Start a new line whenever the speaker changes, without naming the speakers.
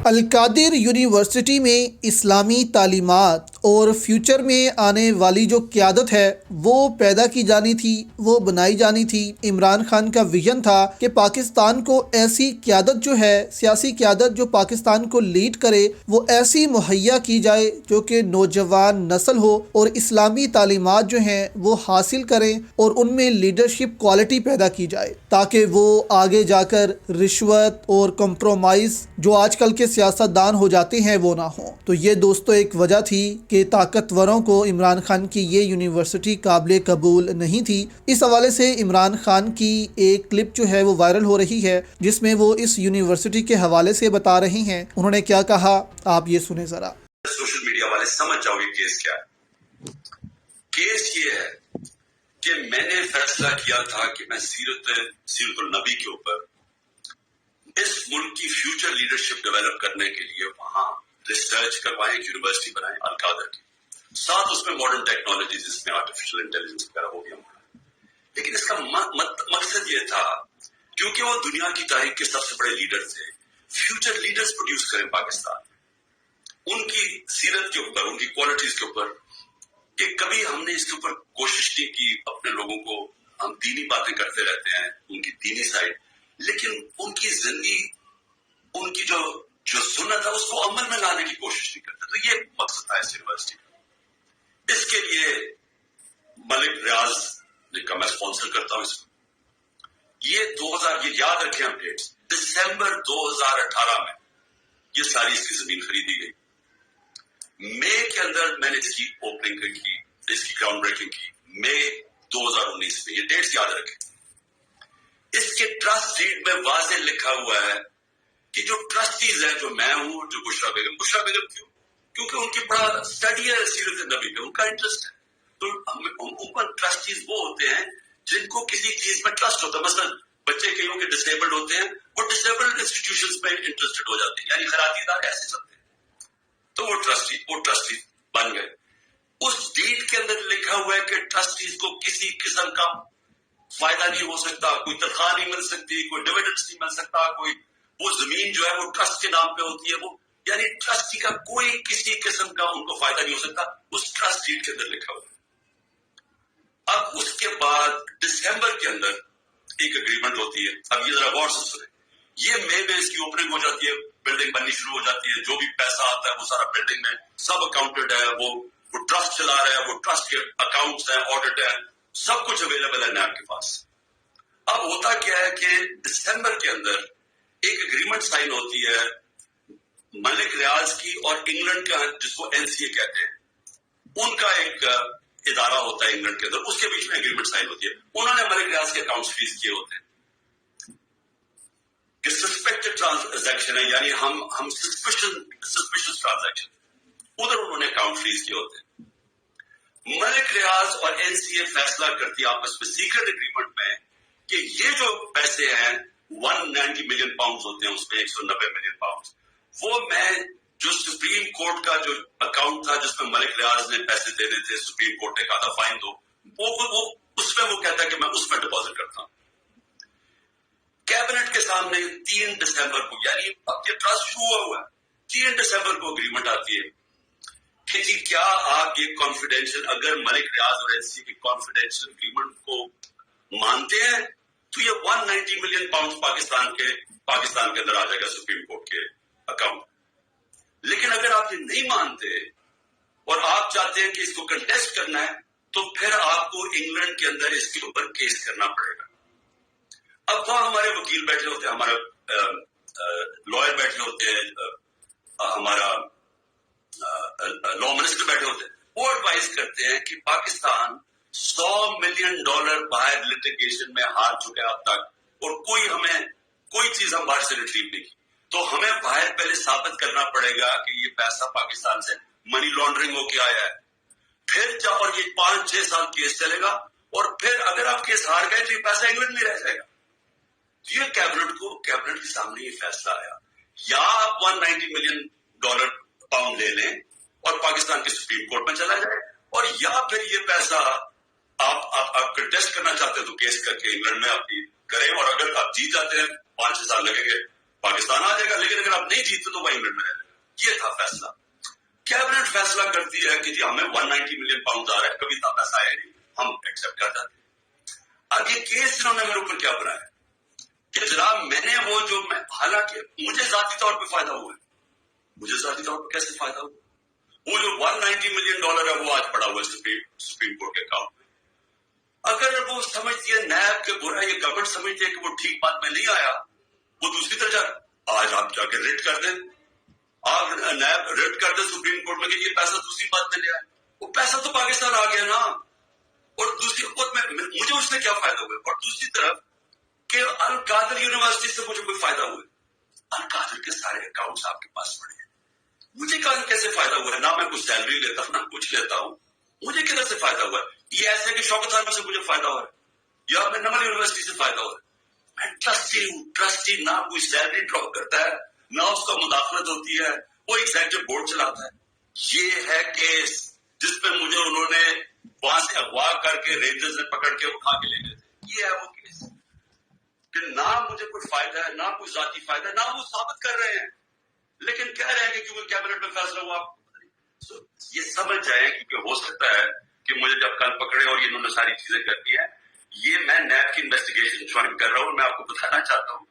القادر university میں اسلامی تعلیمات اور فیوچر میں آنے والی جو قیادت ہے وہ پیدا کی جانی تھی، وہ بنائی جانی تھی۔ عمران خان کا ویژن تھا کہ پاکستان کو ایسی قیادت جو ہے، سیاسی قیادت جو پاکستان کو لیڈ کرے، وہ ایسی مہیا کی جائے جو کہ نوجوان نسل ہو اور اسلامی تعلیمات جو ہیں وہ حاصل کریں اور ان میں لیڈرشپ کوالٹی پیدا کی جائے، تاکہ وہ آگے جا کر رشوت اور کمپرومائز جو آج کل کے سیاست دان ہو جاتے ہیں وہ نہ ہوں۔ تو یہ دوستو ایک وجہ تھی کہ طاقتوروں کو عمران خان کی یہ یونیورسٹی قابل قبول نہیں تھی۔ اس حوالے سے عمران خان کی ایک کلپ جو ہے وہ وائرل ہو رہی ہے، جس میں وہ اس یونیورسٹی کے حوالے سے بتا رہے ہیں۔ انہوں نے کیا کہا، آپ یہ سنیں ذرا۔
سوشل میڈیا والے سمجھ جاؤ گے کیس کیا ہے۔ کیس یہ ہے کہ میں نے فیصلہ کیا تھا کہ میں سیرت النبی کے اوپر اس ملک کی فیوچر لیڈرشپ ڈیولپ کرنے کے لیے وہاں ریسرچ کروائیں، ایک یونیورسٹی بنائیں القادر کی، ساتھ اس میں ماڈرن ٹیکنالوجیز، اس میں آرٹیفیشل انٹیلیجنس وغیرہ ہو گیا۔ لیکن اس کا مقصد یہ تھا کیونکہ وہ دنیا کی تاریخ کے سب سے بڑے لیڈر تھے، فیوچر لیڈرز پروڈیوس کریں پاکستان، ان کی سیرت کے اوپر، ان کی کوالٹیز کے اوپر، کہ کبھی ہم نے اس کے اوپر کوشش نہیں کی۔ اپنے لوگوں کو ہم دینی باتیں کرتے رہتے ہیں، ان کی دینی سائڈ، لیکن ان کی زندگی، ان کی جو سنت ہے اس کو عمل میں لانے کی کوشش نہیں کرتے۔ تو یہ مقصد تھا اس یونیورسٹی کا۔ اس کے لیے ملک ریاض کا میں اسپانسر کرتا ہوں اس کو۔ یہ یاد رکھیں ہم ڈیٹس، دسمبر 2018 میں یہ ساری اس کی زمین خریدی گئی۔ مئی کے اندر میں نے اس کی اوپننگ کی، اس کی گراؤنڈ بریکنگ کی، مئی 2019 میں۔ یہ ڈیٹس یاد رکھیں۔ اس کے ٹرسٹ ڈیڈ میں واضح لکھا ہوا ہے کہ جو ٹرسٹیز ہیں، جو میں ہوں، جو بشرا بیگم کیوں؟ کیونکہ ان کی بڑا اسٹڈی ہے سیرت نبی پہ، ان کا انٹرسٹ ہے۔ تو اوپن ٹرسٹیز وہ ہوتے ہیں جن کو کسی چیز میں ٹرسٹ ہوتا ہے۔ مثلا بچے کئیوں کے ڈسیبلڈ ہوتے ہیں، وہ ڈسیبلڈ انسٹیٹیوشنز میں انٹرسٹڈ ہو جاتے ہیں، یعنی خیراتی ادارے ایسے چلتے ہیں۔ تو وہ ٹرسٹی بن گئے۔ اس ڈیڈ کے اندر لکھا ہوا ہے کہ ٹرسٹیز کو کسی قسم کا فائدہ نہیں ہو سکتا، کوئی تنخواہ نہیں مل سکتی، کوئی ڈویڈنڈس نہیں مل سکتا، کوئی وہ زمین جو ہے وہ ٹرسٹ کے نام پہ ہوتی ہے، وہ یعنی ٹرسٹی کا کوئی کسی قسم کا ان کو فائدہ نہیں ہو سکتا۔ اس ٹرسٹ ڈیڈ کے اندر لکھا ہوا ہے۔ اب اس کے بعد دسمبر کے اندر ایک اگریمنٹ ہوتی ہے۔ اب یہ ذرا غور سے سنیں۔ یہ مئی میں اس کی اوپننگ ہو جاتی ہے، بلڈنگ بننی شروع ہو جاتی ہے، جو بھی پیسہ آتا ہے وہ سارا بلڈنگ میں سب اکاؤنٹڈ ہے، وہ ٹرسٹ چلا رہا ہے، وہ ٹرسٹ کے اکاؤنٹس ہیں، آڈٹ ہے، سب کچھ اویلیبل ہے نیب کے پاس۔ اب ہوتا کیا ہے کہ دسمبر کے اندر ایک اگریمنٹ سائن ہوتی ہے ملک ریاض کی اور انگلینڈ کا، جس کو NCA کہتے ہیں، ان کا ایک ادارہ ہوتا ہے انگلینڈ کے اندر، اس کے بیچ میں اگریمنٹ سائن ہوتی ہے۔ انہوں نے ملک ریاض کے اکاؤنٹس فریز کیے ہوتے ہیں کہ سسپیکٹڈ ٹرانزیکشن ہے، یعنی ہم سسپیشس ٹرانزیکشن، ادھر انہوں نے اکاؤنٹ فریز کیے ہوتے ہیں۔ ملک ریاض اور NCA فیصلہ کرتی ہے آپس میں سیکرٹ اگریمنٹ میں کہ یہ جو پیسے ہیں 190 ملین پاؤنڈز ہوتے ہیں، اس میں 190 ملین پاؤنڈز، وہ میں جو سپریم کورٹ کا جو اکاؤنٹ تھا جس میں ملک ریاض نے پیسے دینے تھے، سپریم کورٹ نے کہا تھا فائن دو، وہ اس میں وہ کہتا ہے کہ میں اس میں ڈپازٹ کرتا ہوں۔ کیبنٹ کے سامنے 3 دسمبر کو، یعنی اب یہ ٹرسٹ شروع ہوا ہے، 3 دسمبر کو اگریمنٹ آتی ہے کہ جی کیا آپ یہ کانفیڈینشیل، اگر ملک ریاض اور NCA کی کانفیڈینشیل اگریمنٹ کو مانتے ہیں تو یہ 190 ملین پاؤنڈ پاکستان کے اندر آ جائے گا سپریم کورٹ کے اکاؤنٹ۔ لیکن اگر آپ یہ نہیں مانتے اور آپ چاہتے ہیں کہ اس کو کنٹیسٹ کرنا ہے تو پھر آپ کو انگلینڈ کے اندر اس کے اوپر کیس کرنا پڑے گا۔ اب وہاں ہمارے وکیل بیٹھے ہوتے ہیں، ہمارے لائر بیٹھے ہوتے ہیں، ہمارا لا منسٹر بیٹھے ہوتے ہیں، وہ ایڈوائز کرتے ہیں کہ پاکستان $100 ملین باہر لٹیگیشن میں ہار چکے اب تک، اور کوئی چیز ہم باہر سے ریٹریو نہیں کی، تو ہمیں باہر پہلے ثابت کرنا پڑے گا کہ یہ پیسہ پاکستان سے منی لانڈرنگ ہو کے آیا ہے، پھر جب اور یہ 5-6 سال کیس چلے گا، اور پھر اگر آپ کیس ہار گئے تو یہ پیسہ انگلینڈ میں رہ جائے گا۔ یہ کیبنٹ کے سامنے یہ فیصلہ آیا، یا آپ 190 ملین پاؤنڈ لے لیں اور پاکستان کے سپریم کورٹ میں چلا جائے، اور یا پھر یہ پیسہ آپ کنٹیسٹ کرنا چاہتے ہیں تو کیس کر کے انگلینڈ میں آپ کریں، اور اگر آپ جیت جاتے ہیں 5-6 سال لگیں گے، پاکستان آ جائے گا، لیکن اگر آپ نہیں جیتے تو وہی منٹ میں رہ جائے گا. یہ تھا فیصلہ. کیبنٹ فیصلہ کرتی ہے کہ جی ہمیں 190 ملین پاؤنڈ آ رہا ہے، کبھی اتنا پیسہ آیا نہیں، ہم ایکسپٹ کر جاتے ہیں. اب یہ کیس انہوں نے میرے اوپر کیا بنایا کہ جناب میں نے وہ جو میں، حالانکہ مجھے ذاتی طور پہ فائدہ ہوا ہے. مجھے ذاتی طور پہ کیسے فائدہ ہوا؟ وہ جو 190 ملین ڈالر ہے وہ آج پڑا ہوا ہے سپریم کورٹ کے اکاؤنٹ میں. اگر وہ سمجھتی ہے نیب کے برا، یہ گورنمنٹ سمجھتی ہے کہ وہ ٹھیک بات میں نہیں آیا، وہ دوسری طرف جا رہا. آج آپ جا کے ریٹ کر دیں، آپ نیب ریٹ کر دیں سپریم کورٹ میں کہ یہ پیسہ دوسری بات میں لے آئے، وہ پیسہ تو پاکستان آ گیا نا. اور دوسری خود میں مجھے اس سے کیا فائدہ ہوا؟ اور دوسری طرف کہ القادر یونیورسٹی سے مجھے کوئی فائدہ ہوا؟ القادر کے سارے اکاؤنٹس آپ کے پاس پڑے ہیں. مجھے کیسے فائدہ ہوا ہے؟ نہ میں کچھ سیلری لیتا ہوں، نہ کچھ لیتا ہوں. مجھے کدھر سے فائدہ ہوا ہے؟ یہ ایسے کہ شوکت خان سے مجھے فائدہ ہو رہا ہے یا میں نمل یونیورسٹی سے فائدہ ہو رہا ہے. میں ٹرسٹی ہوں. ٹرسٹی نہ کوئی سیلری ڈراپ کرتا ہے، نہ اس کا مداخلت ہوتی ہے، وہ ایگزیکٹو بورڈ چلاتا ہے. یہ ہے کیس جس پہ مجھے انہوں نے وہاں سے اغوا کر کے رینجر سے پکڑ کے اٹھا کے لے گئے تھے. یہ ہے وہ کیس کہ نہ مجھے کوئی فائدہ ہے، نہ کوئی ذاتی فائدہ ہے، نہ وہ ثابت کر رہے ہیں، لیکن کہہ رہے ہیں کہ کیونکہ کیبنٹ میں فیصلہ ہوا. یہ سمجھ جائیں کیونکہ ہو سکتا ہے کہ مجھے جب کل پکڑے اور انہوں نے ساری چیزیں کر دی ہیں. یہ میں نیب کی انویسٹیگیشن جوائن کر رہا ہوں. میں آپ کو بتانا چاہتا ہوں